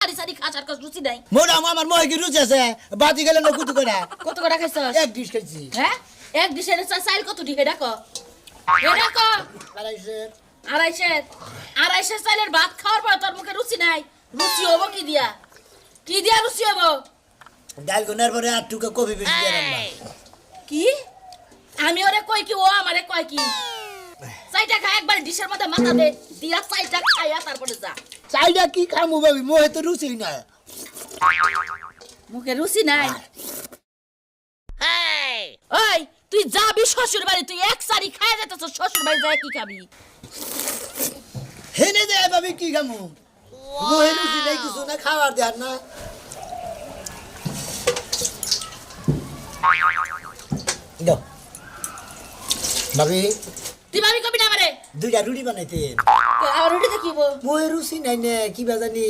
সারি সারি খাস আর কাজ রুচি নাই মোরা আমার মহে কি রুচি আছে বাতি গেলে না কুতু করে কত করে খাইছস এক ডিশ খাইছি হ্যাঁ এক ডিশের চাইল কত দি হেডা কো আড়াইশের চাইলের ভাত খাওয়ার পর তোর মুখে রুচি নাই রুচি হবো কি দিয়া রুচি হবো ডাল গুনার পরে আর টুকা কফি বেশি দিয়ে রান্না কি আমি ওরে কই কি ও আমারে কয় কি চাইটা খা একবার ডিশের মধ্যে মাথা দে দিয়া চাইটা খাইয়া তারপরে যা চাইটা কি খামু ভাবি মোহে তো রুচি না মুখে রুচি নাই ওই তুই যাবি শ্বশুর বাড়ি তুই এক সারি খাইয়া যেতেছ শ্বশুর বাড়ি যায় কি খাবি হেনে যায় ভাবি কি খামু মোহে রুচি নাই কিছু না খাবার দেয়ার না দাও ভাবি তুই ভাবি কবি না আমারে দুইটা রুটি বানাইতে আর রুটি দেখিব মোহে রুচি নাই না কি বাজানি